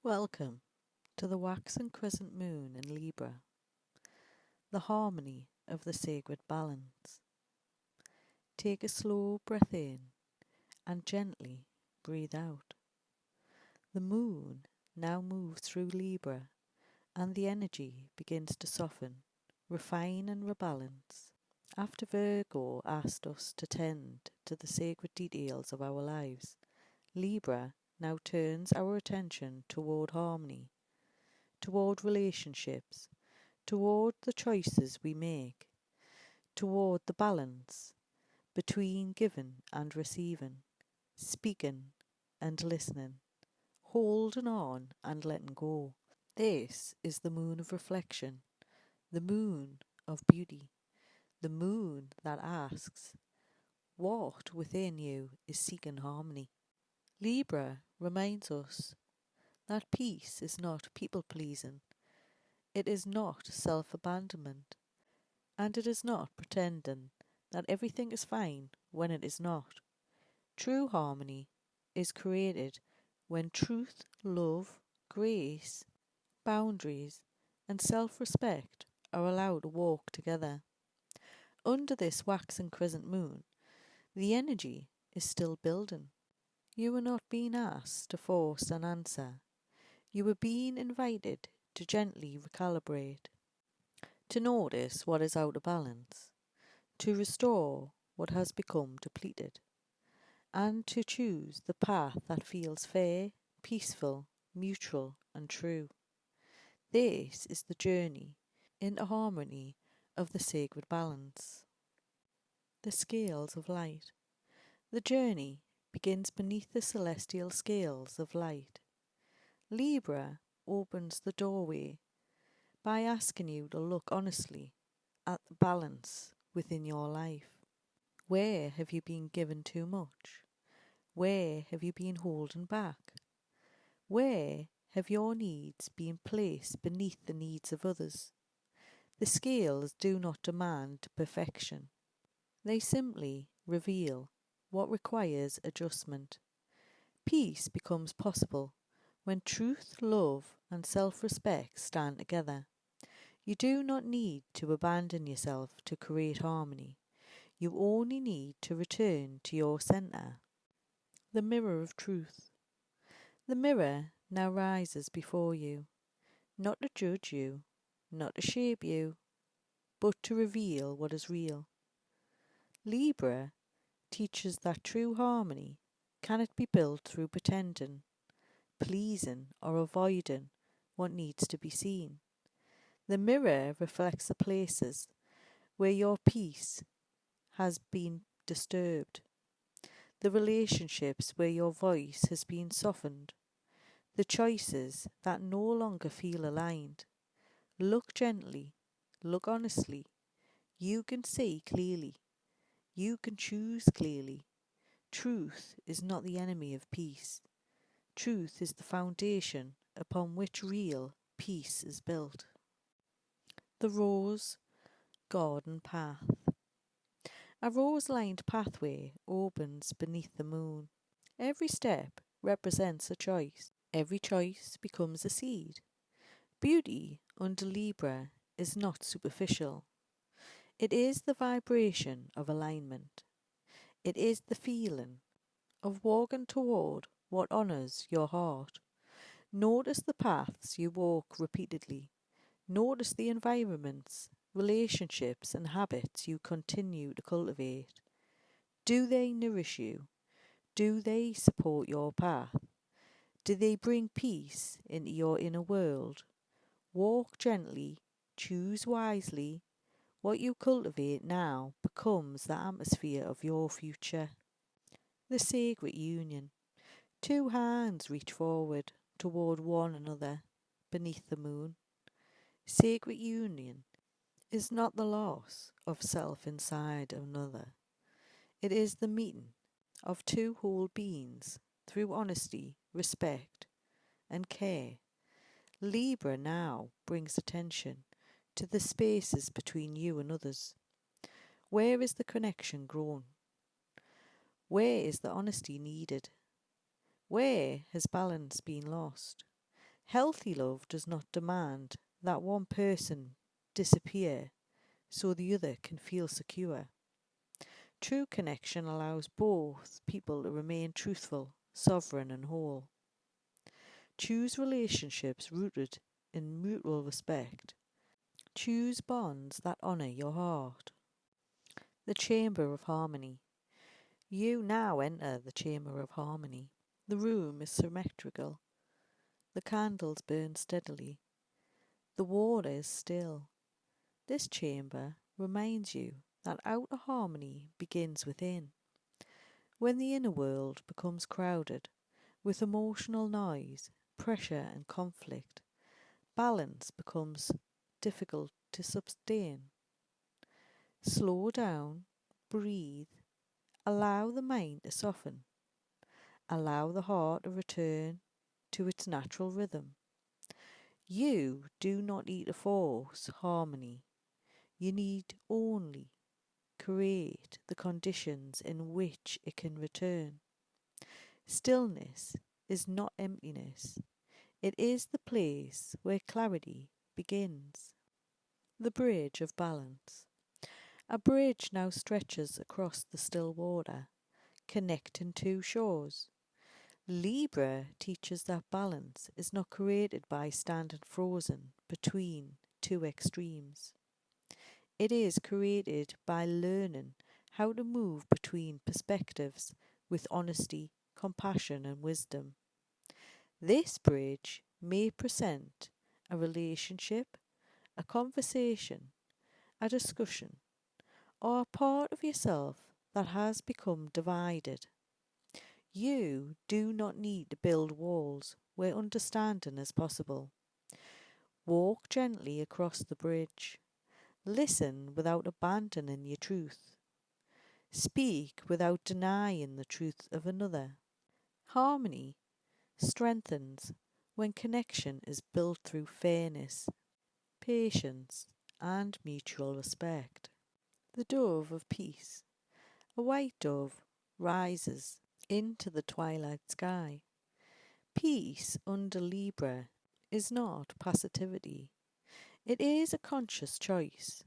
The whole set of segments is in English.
Welcome to the Waxing Crescent Moon in Libra, the harmony of the sacred balance. Take a slow breath in and gently breathe out. The moon now moves through Libra and the energy begins to soften, refine and rebalance. After Virgo asked us to tend to the sacred details of our lives, Libra now turns our attention toward harmony, toward relationships, toward the choices we make, toward the balance between giving and receiving, speaking and listening, holding on and letting go. This is the moon of reflection, the moon of beauty, the moon that asks, what within you is seeking harmony? Libra reminds us that peace is not people-pleasing, it is not self-abandonment, and it is not pretending that everything is fine when it is not. True harmony is created when truth, love, grace, boundaries, and self-respect are allowed to walk together. Under this waxing crescent moon, the energy is still building. You are not being asked to force an answer. You are being invited to gently recalibrate, to notice what is out of balance, to restore what has become depleted, and to choose the path that feels fair, peaceful, mutual, and true. This is the journey into harmony of the sacred balance. The scales of light. The journey begins beneath the celestial scales of light. Libra opens the doorway by asking you to look honestly at the balance within your life. Where have you been given too much? Where have you been holding back? Where have your needs been placed beneath the needs of others? The scales do not demand perfection. They simply reveal what requires adjustment. Peace becomes possible when truth, love, and self-respect stand together. You do not need to abandon yourself to create harmony. You only need to return to your centre. The mirror of truth. The mirror now rises before you, not to judge you, not to shape you, but to reveal what is real. Libra teaches that true harmony cannot be built through pretending, pleasing, or avoiding what needs to be seen. The mirror reflects the places where your peace has been disturbed, the relationships where your voice has been softened, the choices that no longer feel aligned. Look gently, look honestly. You can see clearly. You can choose clearly. Truth is not the enemy of peace. Truth is the foundation upon which real peace is built. The rose garden path. A rose-lined pathway opens beneath the moon. Every step represents a choice. Every choice becomes a seed. Beauty under Libra is not superficial. It is the vibration of alignment. It is the feeling of walking toward what honours your heart. Notice the paths you walk repeatedly. Notice the environments, relationships and habits you continue to cultivate. Do they nourish you? Do they support your path? Do they bring peace into your inner world? Walk gently, choose wisely. What you cultivate now becomes the atmosphere of your future. The sacred union. Two hands reach forward toward one another beneath the moon. Sacred union is not the loss of self inside another. It is the meeting of two whole beings through honesty, respect, and care. Libra now brings attention to the spaces between you and others. Where is the connection grown? Where is the honesty needed? Where has balance been lost? Healthy love does not demand that one person disappear so the other can feel secure. True connection allows both people to remain truthful, sovereign and whole. Choose relationships rooted in mutual respect. Choose bonds that honour your heart. The Chamber of Harmony. You now enter the Chamber of Harmony. The room is symmetrical. The candles burn steadily. The water is still. This chamber reminds you that outer harmony begins within. When the inner world becomes crowded with emotional noise, pressure and conflict, balance becomes difficult to sustain. Slow down, breathe, allow the mind to soften, allow the heart to return to its natural rhythm. You do not need to force harmony. You need only create the conditions in which it can return. Stillness is not emptiness. It is the place where clarity begins. The bridge of balance. A bridge now stretches across the still water, connecting two shores. Libra teaches that balance is not created by standing frozen between two extremes. It is created by learning how to move between perspectives with honesty, compassion and wisdom. This bridge may present a relationship, a conversation, a discussion, or a part of yourself that has become divided. You do not need to build walls where understanding is possible. Walk gently across the bridge. Listen without abandoning your truth. Speak without denying the truth of another. Harmony strengthens when connection is built through fairness, patience, and mutual respect. The dove of peace. A white dove rises into the twilight sky. Peace under Libra is not passivity. It is a conscious choice.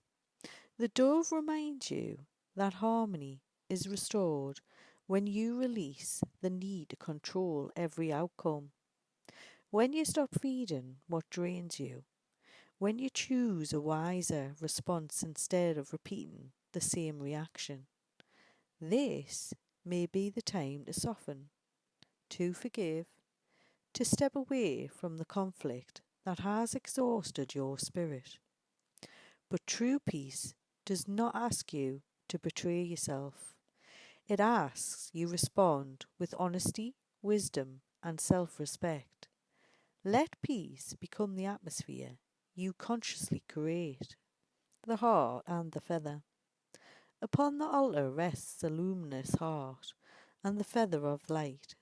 The dove reminds you that harmony is restored when you release the need to control every outcome. When you stop feeding what drains you. When you choose a wiser response instead of repeating the same reaction. This may be the time to soften, to forgive, to step away from the conflict that has exhausted your spirit. But true peace does not ask you to betray yourself. It asks you respond with honesty, wisdom, and self-respect. Let peace become the atmosphere you consciously create. The heart and the feather. Upon the altar rests a luminous heart and the feather of light.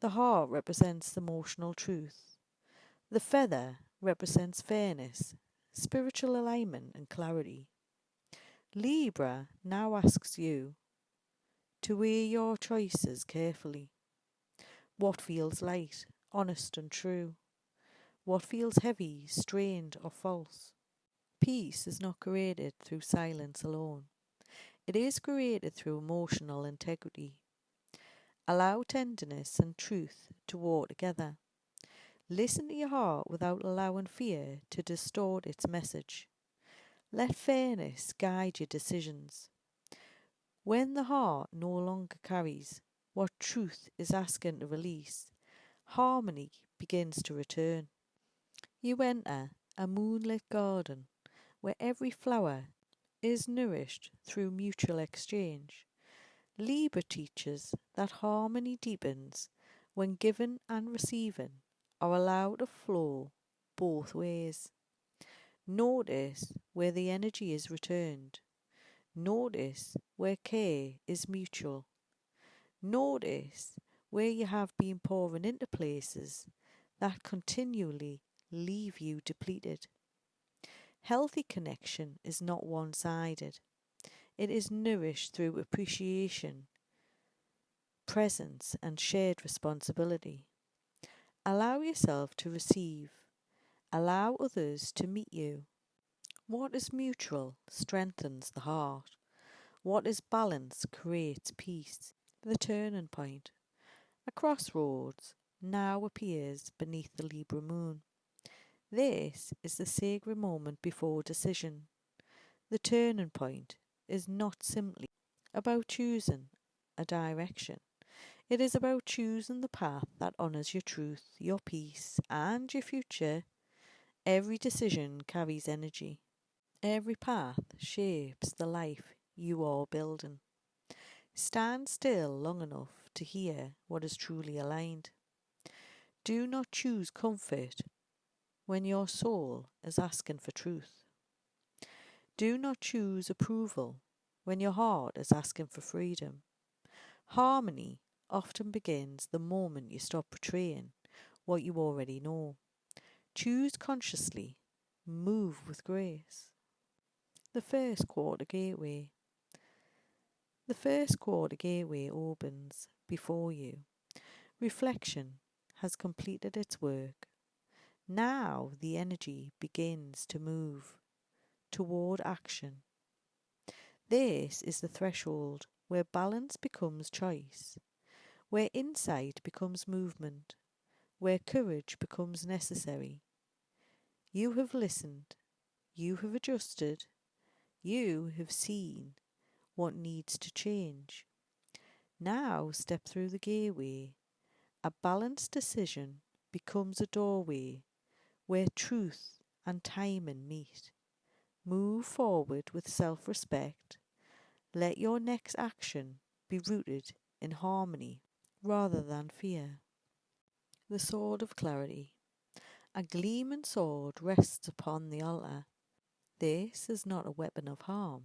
The heart represents emotional truth. The feather represents fairness, spiritual alignment and clarity. Libra now asks you to weigh your choices carefully. What feels light, honest and true? What feels heavy, strained or false? Peace is not created through silence alone. It is created through emotional integrity. Allow tenderness and truth to walk together. Listen to your heart without allowing fear to distort its message. Let fairness guide your decisions. When the heart no longer carries what truth is asking to release, harmony begins to return. You enter a moonlit garden where every flower is nourished through mutual exchange. Libra teaches that harmony deepens when giving and receiving are allowed to flow both ways. Notice where the energy is returned. Notice where care is mutual. Notice where you have been pouring into places that continually leave you depleted. Healthy connection is not one-sided. It is nourished through appreciation, presence and shared responsibility. Allow yourself to receive. Allow others to meet you. What is mutual strengthens the heart. What is balance creates peace. The turning point. A crossroads now appears beneath the Libra moon. This is the sacred moment before decision. The turning point is not simply about choosing a direction. It is about choosing the path that honours your truth, your peace, and your future. Every decision carries energy. Every path shapes the life you are building. Stand still long enough to hear what is truly aligned. Do not choose comfort when your soul is asking for truth. Do not choose approval when your heart is asking for freedom. Harmony often begins the moment you stop portraying what you already know. Choose consciously, move with grace. The first quarter gateway. The first quarter gateway opens before you. Reflection has completed its work. Now the energy begins to move toward action. This is the threshold where balance becomes choice, where insight becomes movement, where courage becomes necessary. You have listened, you have adjusted, you have seen what needs to change. Now step through the gateway. A balanced decision becomes a doorway where truth and timing meet. Move forward with self-respect. Let your next action be rooted in harmony rather than fear. The Sword of Clarity. A gleaming sword rests upon the altar. This is not a weapon of harm.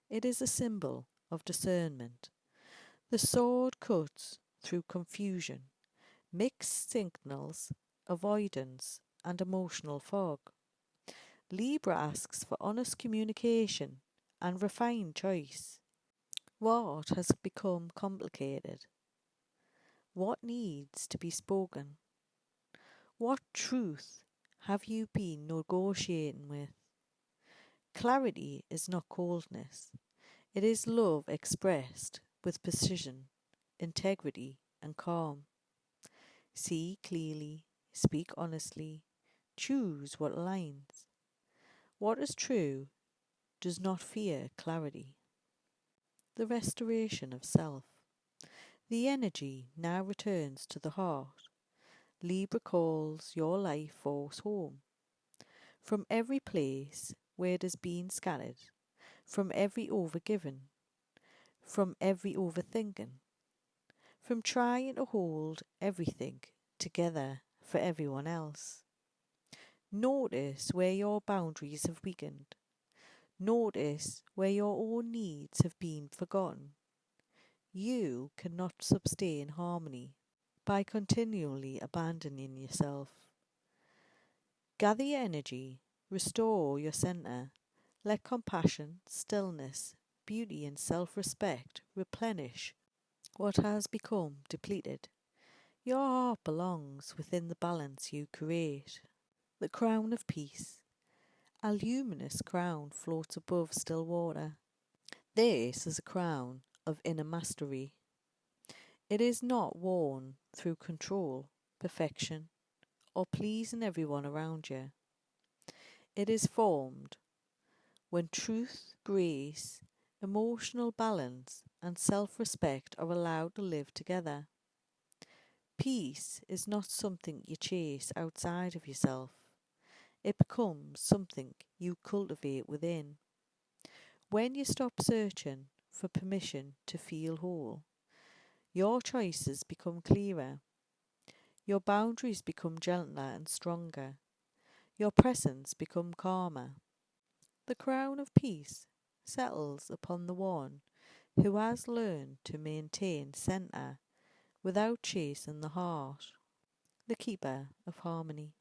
It is a symbol of discernment. The sword cuts through confusion, mixed signals, avoidance, and emotional fog. Libra asks for honest communication and refined choice. What has become complicated? What needs to be spoken? What truth have you been negotiating with? Clarity is not coldness. It is love expressed with precision, integrity, and calm. See clearly, speak honestly, choose what aligns. What is true does not fear clarity. The restoration of self. The energy now returns to the heart. Libra calls your life force home. From every place where it has been scattered, from every overgiven, from every overthinking, from trying to hold everything together for everyone else. Notice where your boundaries have weakened. Notice where your own needs have been forgotten. You cannot sustain harmony by continually abandoning yourself. Gather your energy, restore your centre, let compassion, stillness, beauty and self-respect replenish what has become depleted. Your heart belongs within the balance you create. The crown of peace. A luminous crown floats above still water. This is a crown of inner mastery. It is not worn through control, perfection, or pleasing everyone around you. It is formed when truth, grace, emotional balance, and self-respect are allowed to live together. Peace is not something you chase outside of yourself. It becomes something you cultivate within. When you stop searching for permission to feel whole, your choices become clearer. Your boundaries become gentler and stronger. Your presence become calmer. The crown of peace settles upon the one who has learned to maintain centre without chasing the heart. The keeper of harmony.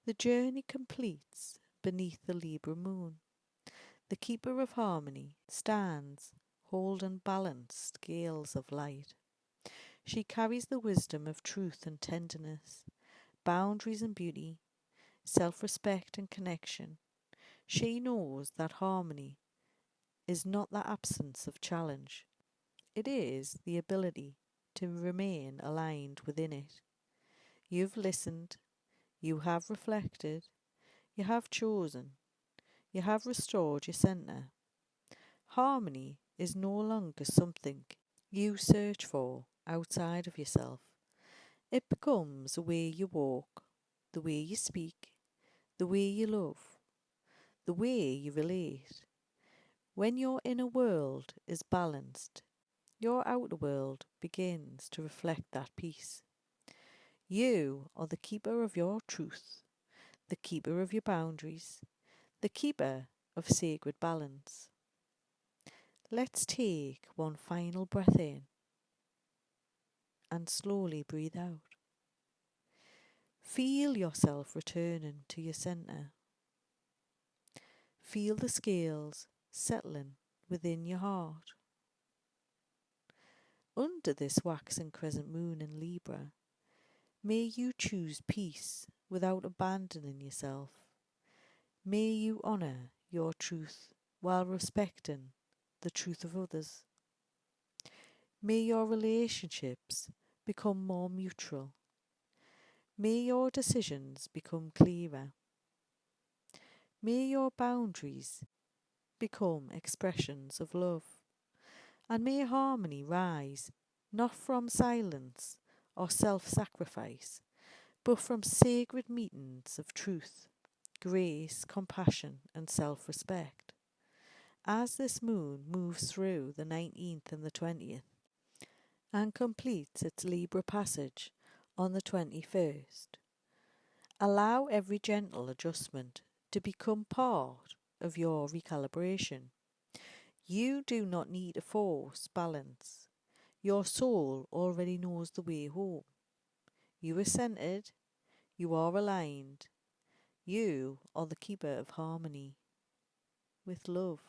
The journey completes beneath the Libra moon. The keeper of harmony stands holding balanced scales of light. She carries the wisdom of truth and tenderness, boundaries and beauty, self-respect and connection. She knows that harmony is not the absence of challenge. It is the ability to remain aligned within it. You've listened, you have reflected, you have chosen, you have restored your centre. Harmony is no longer something you search for outside of yourself. It becomes the way you walk, the way you speak, the way you love, the way you relate. When your inner world is balanced, your outer world begins to reflect that peace. You are the keeper of your truth, the keeper of your boundaries, the keeper of sacred balance. Let's take one final breath in and slowly breathe out. Feel yourself returning to your centre. Feel the scales settling within your heart. Under this waxing crescent moon in Libra, may you choose peace without abandoning yourself. May you honour your truth while respecting the truth of others. May your relationships become more mutual. May your decisions become clearer. May your boundaries become expressions of love. And may harmony rise not from silence or self-sacrifice, but from sacred meetings of truth, grace, compassion and self-respect. As this moon moves through the 19th and the 20th and completes its Libra passage on the 21st, allow every gentle adjustment to become part of your recalibration. You do not need to force balance. Your soul already knows the way home. You are centered. You are aligned. You are the keeper of harmony. With love.